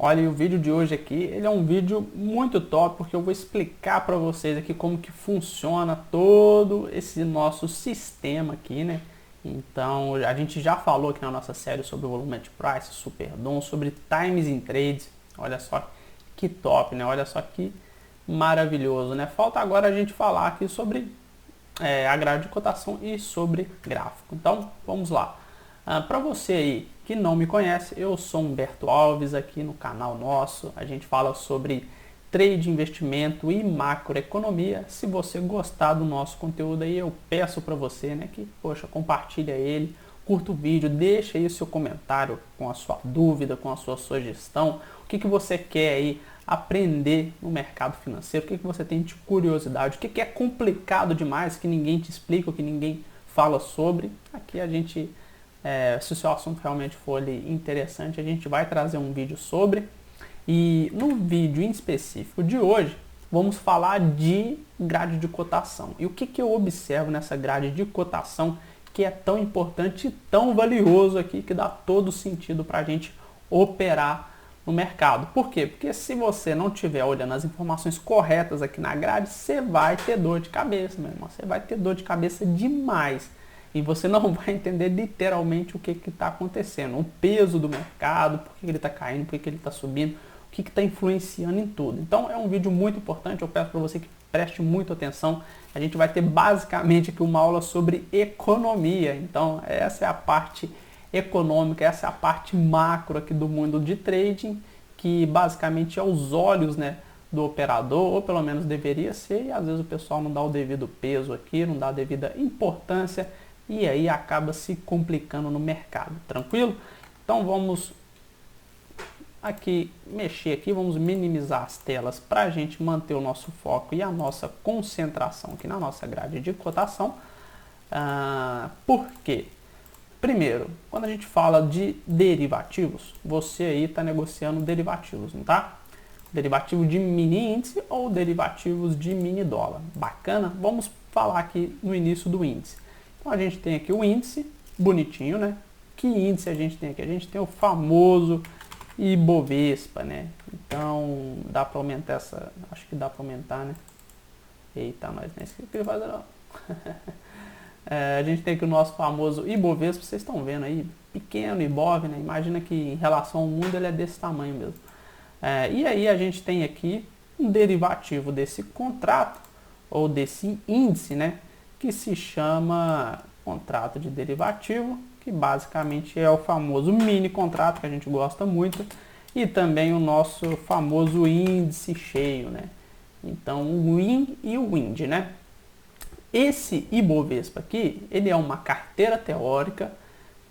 Olha, e o vídeo de hoje aqui, ele é um vídeo muito top, porque eu vou explicar para vocês aqui como que funciona todo esse nosso sistema aqui, né? Então, a gente já falou aqui na nossa série sobre o Volumetric Price, Superdom, sobre Times in Trades. Olha só que top, né? Olha só que maravilhoso, né? Falta agora a gente falar aqui sobre a grade de cotação e sobre gráfico. Então, vamos lá. Para você aí que não me conhece, eu sou Humberto Alves aqui no canal nosso. A gente fala sobre trade, investimento e macroeconomia. Se você gostar do nosso conteúdo aí, eu peço para você, né, que, poxa, compartilha ele, curta o vídeo, deixa aí o seu comentário com a sua dúvida, com a sua sugestão. O que você quer aí aprender no mercado financeiro? O que você tem de curiosidade? O que é complicado demais, que ninguém te explica, que ninguém fala sobre? Aqui a gente... se o seu assunto realmente for ali interessante, a gente vai trazer um vídeo sobre. E no vídeo em específico de hoje, vamos falar de grade de cotação. E o que eu observo nessa grade de cotação que é tão importante e tão valioso aqui, que dá todo sentido para a gente operar no mercado. Por quê? Porque se você não estiver olhando as informações corretas aqui na grade, você vai ter dor de cabeça, meu irmão. Você vai ter dor de cabeça demais. E você não vai entender literalmente o que está acontecendo. O peso do mercado, por que ele está caindo, por que ele está subindo, o que está influenciando em tudo. Então é um vídeo muito importante, eu peço para você que preste muita atenção. A gente vai ter basicamente aqui uma aula sobre economia. Então essa é a parte econômica, essa é a parte macro aqui do mundo de trading, que basicamente é os olhos, né, do operador, ou pelo menos deveria ser, e às vezes o pessoal não dá o devido peso aqui, não dá a devida importância, e aí acaba se complicando no mercado, tranquilo? Então vamos aqui mexer aqui, vamos minimizar as telas para a gente manter o nosso foco e a nossa concentração aqui na nossa grade de cotação. Por quê? Primeiro, quando a gente fala de derivativos, você aí está negociando derivativos, não tá? Derivativo de mini índice ou derivativos de mini dólar. Bacana? Vamos falar aqui no início do índice. Então a gente tem aqui o índice, bonitinho, né? Que índice a gente tem aqui? A gente tem o famoso Ibovespa, né? Então dá para aumentar essa... Acho que dá para aumentar, né? Eita, nós nem sei o que ele faz não. A gente tem aqui o nosso famoso Ibovespa, vocês estão vendo aí, pequeno Ibov, né? Imagina que em relação ao mundo ele é desse tamanho mesmo. E aí a gente tem aqui um derivativo desse contrato, ou desse índice, né? Que se chama contrato de derivativo, que basicamente é o famoso mini contrato que a gente gosta muito, e também o nosso famoso índice cheio, né? Então o WIN e o WIND, né? Esse Ibovespa aqui, ele é uma carteira teórica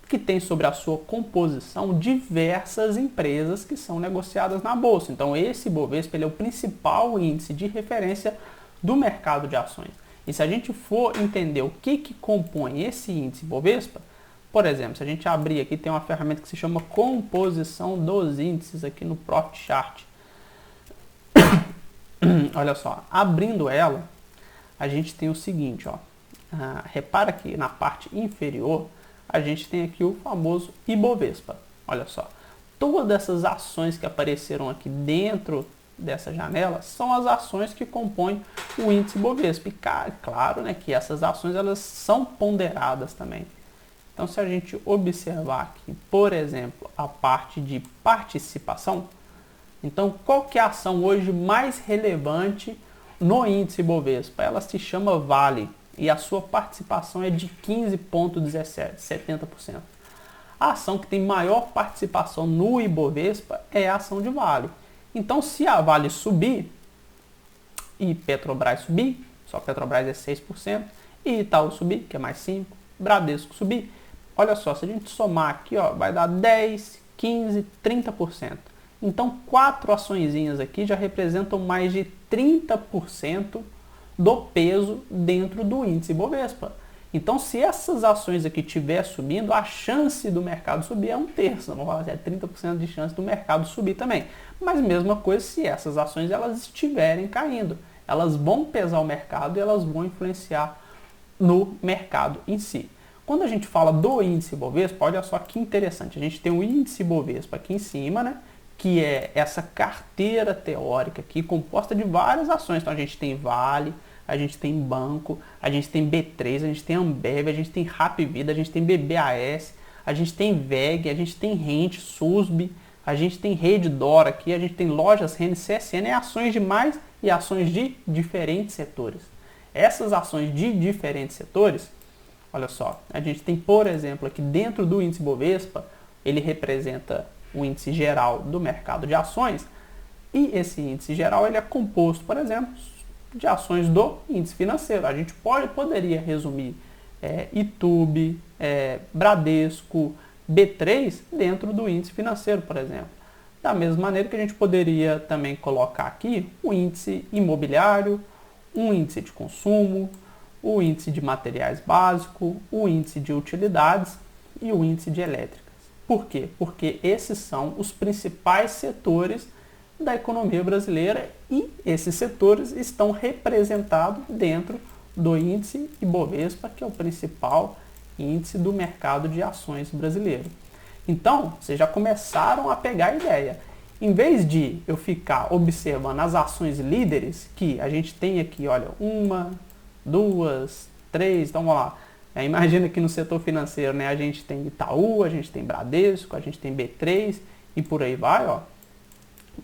que tem sobre a sua composição diversas empresas que são negociadas na bolsa. Então esse Ibovespa ele é o principal índice de referência do mercado de ações. E se a gente for entender o que compõe esse índice Ibovespa, por exemplo, se a gente abrir aqui, tem uma ferramenta que se chama composição dos índices aqui no Profit Chart. Olha só, abrindo ela, a gente tem o seguinte, ó. Repara que na parte inferior, a gente tem aqui o famoso Ibovespa. Olha só, todas essas ações que apareceram aqui dentro dessa janela são as ações que compõem o índice Ibovespa. E claro, né, que essas ações elas são ponderadas também. Então se a gente observar aqui, por exemplo, a parte de participação, então qual que é a ação hoje mais relevante no índice Ibovespa? Ela se chama Vale e a sua participação é de 15,17%, 70%. A ação que tem maior participação no Ibovespa é a ação de Vale. Então, se a Vale subir e Petrobras subir, só Petrobras é 6%, e Itaú subir, que é mais 5%, Bradesco subir, olha só, se a gente somar aqui, ó, vai dar 10%, 15%, 30%. Então, 4 açõezinhas aqui já representam mais de 30% do peso dentro do índice Ibovespa. Então, se essas ações aqui estiver subindo, a chance do mercado subir é 1/3, não é 30% de chance do mercado subir também. Mas mesma coisa se essas ações elas estiverem caindo. Elas vão pesar o mercado e elas vão influenciar no mercado em si. Quando a gente fala do índice Ibovespa, olha só que interessante. A gente tem o índice Ibovespa aqui em cima, né? que é essa carteira teórica aqui, composta de várias ações. Então a gente tem Vale, a gente tem Banco, a gente tem B3, a gente tem Ambev, a gente tem Hapvida, a gente tem BBAS, a gente tem VEG, a gente tem Rente, SUSB, a gente tem Redditor aqui, a gente tem Lojas Renner, CSN, ações de mais e ações de diferentes setores. Essas ações de diferentes setores, olha só, a gente tem, por exemplo, aqui dentro do índice Bovespa, ele representa o índice geral do mercado de ações, e esse índice geral ele é composto, por exemplo, de ações do índice financeiro. A gente poderia resumir Itube, Bradesco, B3 dentro do índice financeiro, por exemplo. Da mesma maneira que a gente poderia também colocar aqui o índice imobiliário, um índice de consumo, o índice de materiais básicos, o índice de utilidades e o índice de elétricas. Por quê? Porque esses são os principais setores da economia brasileira e esses setores estão representados dentro do índice Ibovespa, que é o principal índice do mercado de ações brasileiro. Então, vocês já começaram a pegar a ideia. Em vez de eu ficar observando as ações líderes, que a gente tem aqui, olha, 1, 2, 3, então vamos lá. Imagina que no setor financeiro, né, a gente tem Itaú, a gente tem Bradesco, a gente tem B3 e por aí vai, ó.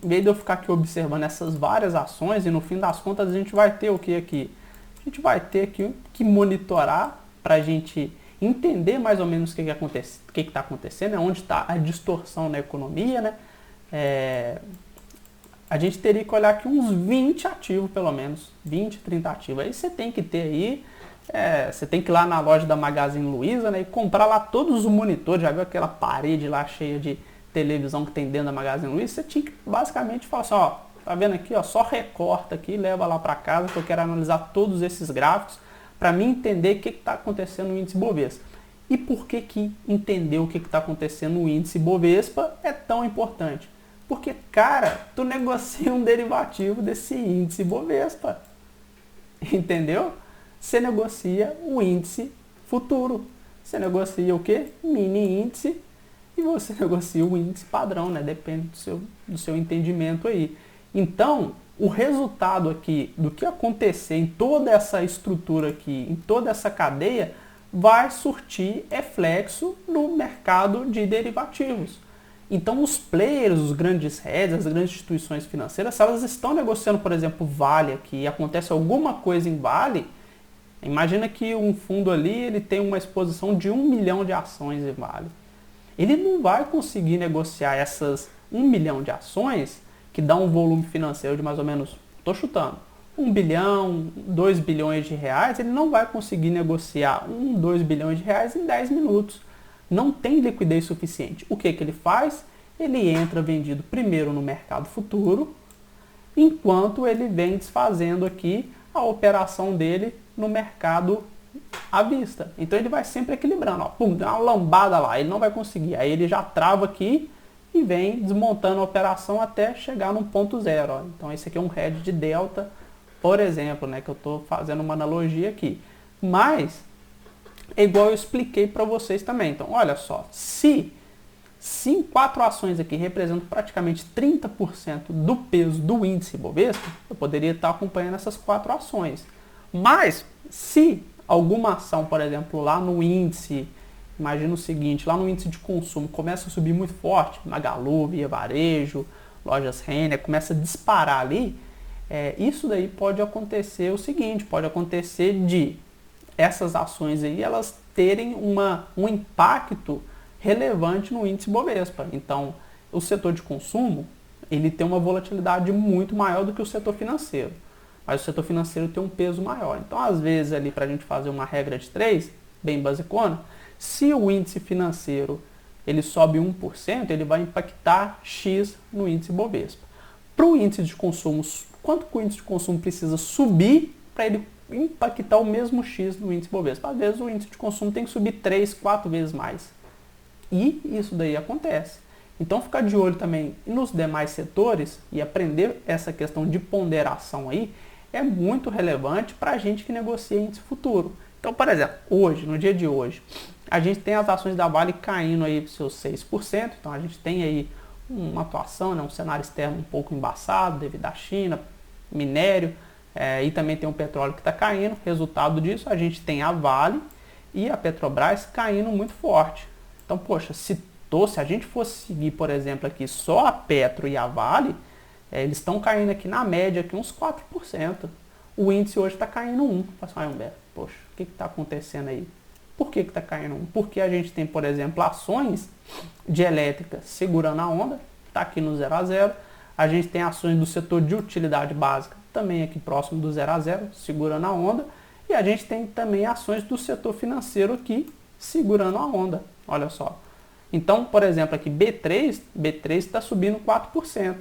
Em vez de eu ficar aqui observando essas várias ações, e no fim das contas a gente vai ter o que aqui? A gente vai ter aqui que monitorar para a gente entender mais ou menos o que está acontecendo, onde está a distorção na economia, né? A gente teria que olhar aqui uns 20 ativos, pelo menos, 20, 30 ativos. Aí você tem que ter aí, você tem que ir lá na loja da Magazine Luiza, né, e comprar lá todos os monitores. Já viu aquela parede lá cheia de televisão que tem dentro da Magazine Luiza? Você tinha que basicamente falar assim, ó, tá vendo aqui, ó, só recorta aqui, leva lá para casa que eu quero analisar todos esses gráficos para mim entender o que está acontecendo no índice Bovespa. E por que entender o que está acontecendo no índice Bovespa é tão importante? Porque, cara, tu negocia um derivativo desse índice Bovespa. Entendeu? Você negocia o índice futuro. Você negocia o quê? Mini índice. E você negocia o índice padrão, né? Depende do seu entendimento aí. Então, o resultado aqui do que acontecer em toda essa estrutura aqui, em toda essa cadeia, vai surtir reflexo no mercado de derivativos. Então, os players, os grandes hedges, as grandes instituições financeiras, se elas estão negociando, por exemplo, Vale aqui, e acontece alguma coisa em Vale, imagina que um fundo ali ele tem uma exposição de 1 milhão de ações em Vale. Ele não vai conseguir negociar essas 1 milhão de ações que dá um volume financeiro de mais ou menos, estou chutando, 1 bilhão, 2 bilhões de reais, ele não vai conseguir negociar 2 bilhões de reais em 10 minutos. Não tem liquidez suficiente. O que ele faz? Ele entra vendido primeiro no mercado futuro, enquanto ele vem desfazendo aqui a operação dele no mercado à vista. Então ele vai sempre equilibrando, ó, pum, dá uma lambada lá, ele não vai conseguir. Aí ele já trava aqui e vem desmontando a operação até chegar num ponto zero. Ó. Então esse aqui é um hedge de delta, por exemplo, né, que eu estou fazendo uma analogia aqui. Mas é igual eu expliquei para vocês também. Então olha só, se 4 ações aqui representam praticamente 30% do peso do índice Bovespa, eu poderia estar acompanhando essas 4 ações. Mas se alguma ação, por exemplo, lá no índice, imagina o seguinte, lá no índice de consumo começa a subir muito forte, Magalu, Via Varejo, Lojas Renner, começa a disparar ali, isso daí pode acontecer o seguinte, pode acontecer de essas ações aí, elas terem um impacto relevante no índice Bovespa. Então, o setor de consumo, ele tem uma volatilidade muito maior do que o setor financeiro. Mas o setor financeiro tem um peso maior. Então, às vezes, ali para a gente fazer uma regra de 3, bem basicona, se o índice financeiro ele sobe 1%, ele vai impactar X no índice Bovespa. Para o índice de consumo, quanto que o índice de consumo precisa subir para ele impactar o mesmo X no índice Bovespa? Às vezes, o índice de consumo tem que subir 3, 4 vezes mais. E isso daí acontece. Então, ficar de olho também nos demais setores e aprender essa questão de ponderação aí é muito relevante para a gente que negocia índice futuro. Então, por exemplo, hoje, no dia de hoje, a gente tem as ações da Vale caindo aí seus 6%. Então, a gente tem aí uma atuação, né, um cenário externo um pouco embaçado devido à China, minério, e também tem o petróleo que está caindo. Resultado disso, a gente tem a Vale e a Petrobras caindo muito forte. Então, poxa, se a gente fosse seguir, por exemplo, aqui só a Petro e a Vale, eles estão caindo aqui na média aqui uns 4%. O índice hoje está caindo 1%. Fala assim, Humberto, poxa, o que está acontecendo aí? Por que está caindo 1%? Porque a gente tem, por exemplo, ações de elétrica segurando a onda, está aqui no 0 a 0. A gente tem ações do setor de utilidade básica, também aqui próximo do 0 a 0, segurando a onda. E a gente tem também ações do setor financeiro aqui, segurando a onda. Olha só. Então, por exemplo, aqui B3 está subindo 4%.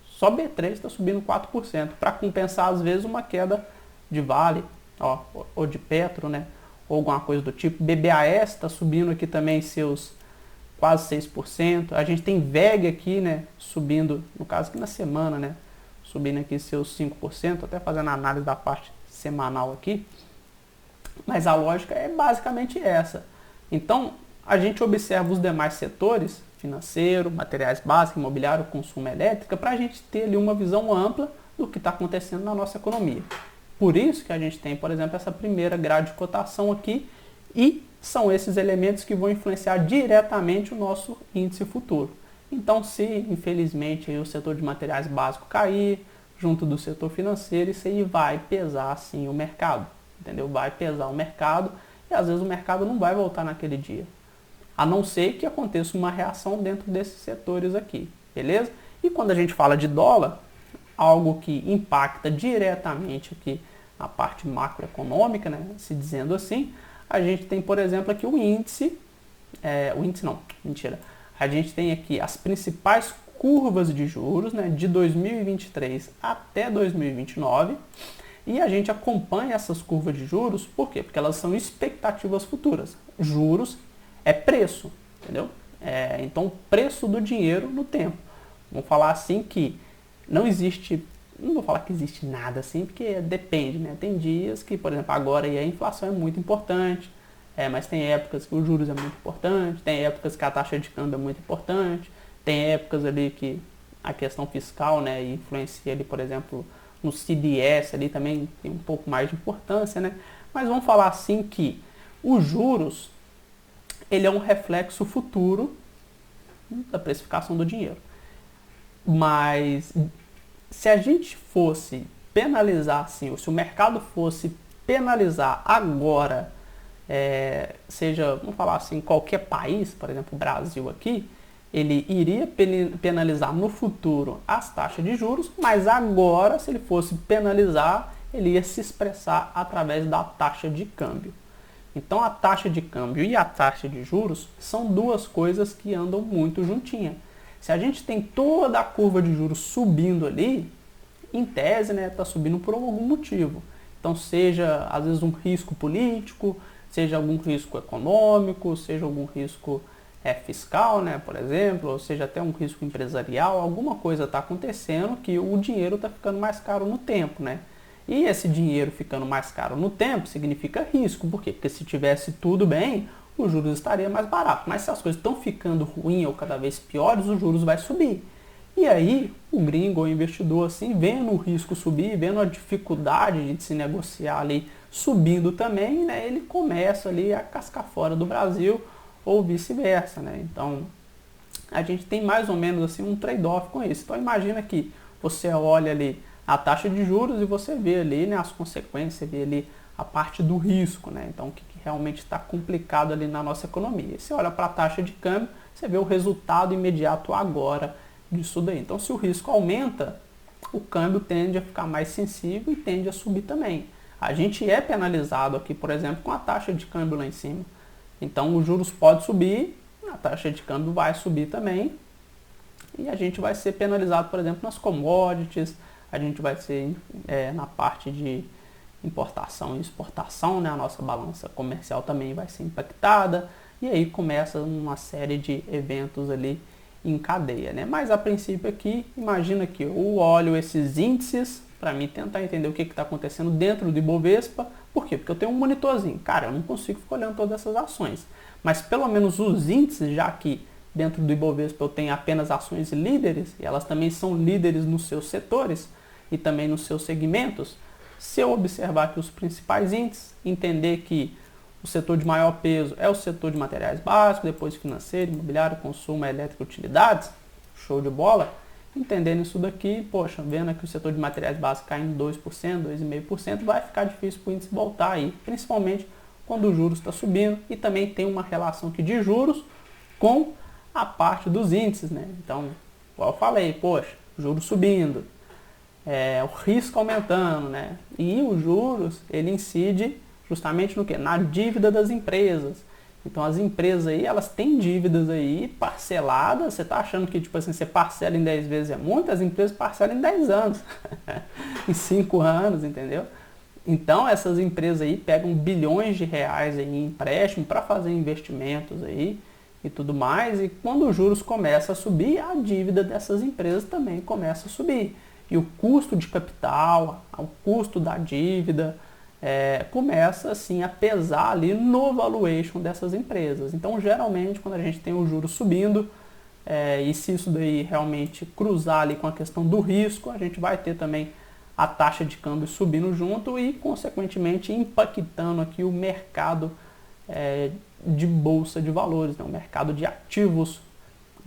Só B3 está subindo 4%, para compensar, às vezes, uma queda de Vale, ó, ou de Petro, né? Ou alguma coisa do tipo. BBAS está subindo aqui também seus quase 6%. A gente tem VEG aqui, né? Subindo, no caso aqui na semana, né? Subindo aqui seus 5%, até fazendo a análise da parte semanal aqui. Mas a lógica é basicamente essa. Então, a gente observa os demais setores, financeiro, materiais básicos, imobiliário, consumo elétrico, para a gente ter ali uma visão ampla do que está acontecendo na nossa economia. Por isso que a gente tem, por exemplo, essa primeira grade de cotação aqui, e são esses elementos que vão influenciar diretamente o nosso índice futuro. Então, se infelizmente aí, o setor de materiais básicos cair, junto do setor financeiro, isso aí vai pesar sim o mercado, entendeu? Vai pesar o mercado e às vezes o mercado não vai voltar naquele dia. A não ser que aconteça uma reação dentro desses setores aqui, beleza? E quando a gente fala de dólar, algo que impacta diretamente aqui na parte macroeconômica, né, se dizendo assim, a gente tem, por exemplo, aqui o índice, a gente tem aqui as principais curvas de juros, né, de 2023 até 2029, e a gente acompanha essas curvas de juros, por quê? Porque elas são expectativas futuras. Juros é preço, entendeu? Então, preço do dinheiro no tempo. Vamos falar assim que não existe, não vou falar que existe nada assim, porque depende, né? Tem dias que, por exemplo, agora aí a inflação é muito importante, mas tem épocas que os juros é muito importante, tem épocas que a taxa de câmbio é muito importante, tem épocas ali que a questão fiscal, né, influencia ali, por exemplo, no CDS ali também tem um pouco mais de importância, né? Mas vamos falar assim que os juros, ele é um reflexo futuro da precificação do dinheiro. Mas se a gente fosse penalizar assim, ou se o mercado fosse penalizar agora, seja, vamos falar assim, qualquer país, por exemplo, o Brasil aqui, ele iria penalizar no futuro as taxas de juros, mas agora, se ele fosse penalizar, ele ia se expressar através da taxa de câmbio. Então, a taxa de câmbio e a taxa de juros são duas coisas que andam muito juntinhas. Se a gente tem toda a curva de juros subindo ali, em tese, né, está subindo por algum motivo. Então, seja, às vezes, um risco político, seja algum risco econômico, seja algum risco fiscal, né, por exemplo, ou seja até um risco empresarial, alguma coisa está acontecendo que o dinheiro está ficando mais caro no tempo, né? E esse dinheiro ficando mais caro no tempo significa risco. Por quê? Porque se tivesse tudo bem, os juros estariam mais baratos. Mas se as coisas estão ficando ruins ou cada vez piores, os juros vai subir. E aí, o gringo, o investidor, assim, vendo o risco subir, vendo a dificuldade de se negociar ali subindo também, né, ele começa ali a cascar fora do Brasil ou vice-versa, né? Então, a gente tem mais ou menos assim um trade-off com isso. Então, imagina que você olha ali a taxa de juros e você vê ali, né, as consequências, você vê ali a parte do risco, né? Então, o que realmente está complicado ali na nossa economia. E você olha para a taxa de câmbio, você vê o resultado imediato agora disso daí. Então, se o risco aumenta, o câmbio tende a ficar mais sensível e tende a subir também. A gente é penalizado aqui, por exemplo, com a taxa de câmbio lá em cima. Então, os juros podem subir, a taxa de câmbio vai subir também, e a gente vai ser penalizado, por exemplo, nas commodities, a gente vai ser na parte de importação e exportação, né? A nossa balança comercial também vai ser impactada, e aí começa uma série de eventos ali em cadeia, né? Mas a princípio aqui, imagina que eu olho esses índices para mim tentar entender o que está acontecendo dentro do Ibovespa. Por quê? Porque eu tenho um monitorzinho. Cara, eu não consigo ficar olhando todas essas ações. Mas pelo menos os índices, já que dentro do Ibovespa eu tenho apenas ações líderes, e elas também são líderes nos seus setores e também nos seus segmentos, se eu observar aqui os principais índices, entender que o setor de maior peso é o setor de materiais básicos, depois financeiro, imobiliário, consumo, elétrico, utilidades, show de bola. Entendendo isso daqui, poxa, vendo aqui o setor de materiais básicos caindo 2%, 2,5%, vai ficar difícil para o índice voltar aí, principalmente quando o juros está subindo, e também tem uma relação aqui de juros com a parte dos índices, né? Então, igual eu falei, poxa, juros subindo, o risco aumentando, né? E os juros, ele incide justamente no quê? Na dívida das empresas. Então as empresas aí, elas têm dívidas aí parceladas. Você está achando que tipo assim, você parcela em 10 vezes é muito? As empresas parcelam em 10 anos, em 5 anos, entendeu? Então essas empresas aí pegam bilhões de reais aí em empréstimo para fazer investimentos aí e tudo mais. E quando os juros começam a subir, a dívida dessas empresas também começa a subir. E o custo de capital, o custo da dívida, começa assim a pesar ali no valuation dessas empresas. Então geralmente quando a gente tem o juros subindo, e se isso daí realmente cruzar ali com a questão do risco, a gente vai ter também a taxa de câmbio subindo junto e consequentemente impactando aqui o mercado de bolsa de valores, né? O mercado de ativos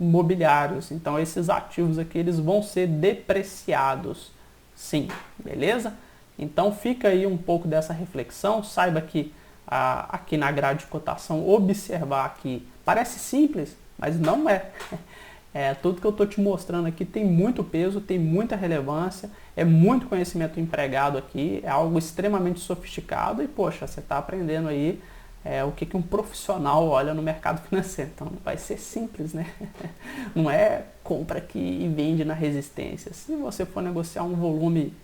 imobiliários. Então esses ativos aqui eles vão ser depreciados, sim, beleza? Então fica aí um pouco dessa reflexão, saiba que aqui na grade de cotação observar que parece simples, mas não é. Tudo que eu estou te mostrando aqui tem muito peso, tem muita relevância, é muito conhecimento empregado aqui, é algo extremamente sofisticado e poxa, você está aprendendo aí o que um profissional olha no mercado financeiro. Então vai ser simples, né? Não é compra aqui e vende na resistência. Se você for negociar um volume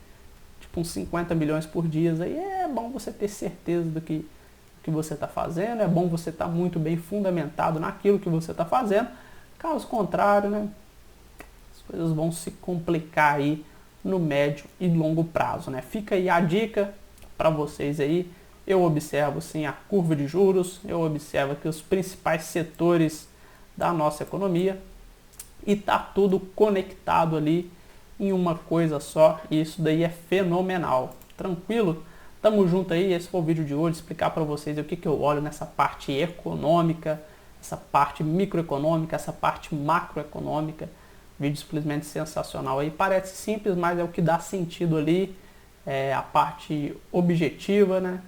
tipo uns 50 milhões por dia, aí é bom você ter certeza do que você está fazendo, é bom você estar muito bem fundamentado naquilo que você está fazendo. Caso contrário, né, as coisas vão se complicar aí no médio e longo prazo, né? Fica aí a dica para vocês aí. Eu observo sim a curva de juros, eu observo aqui os principais setores da nossa economia e tá tudo conectado ali em uma coisa só, e isso daí é fenomenal. Tranquilo? Tamo junto aí, esse foi o vídeo de hoje, explicar para vocês o que eu olho nessa parte econômica, essa parte microeconômica, essa parte macroeconômica. Vídeo simplesmente sensacional aí, parece simples, mas é o que dá sentido ali, a parte objetiva, né?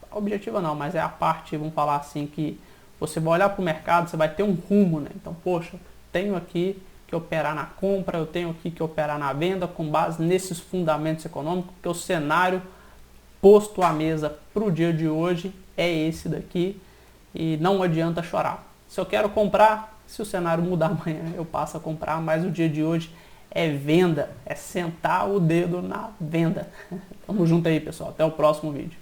Objetiva não, mas é a parte, vamos falar assim, que você vai olhar para o mercado, você vai ter um rumo, né? Então, poxa, tenho aqui que operar na compra, eu tenho aqui que operar na venda com base nesses fundamentos econômicos, porque o cenário posto à mesa para o dia de hoje é esse daqui e não adianta chorar. Se eu quero comprar, se o cenário mudar amanhã, eu passo a comprar, mas o dia de hoje é venda, é sentar o dedo na venda. Tamo junto aí, pessoal. Até o próximo vídeo.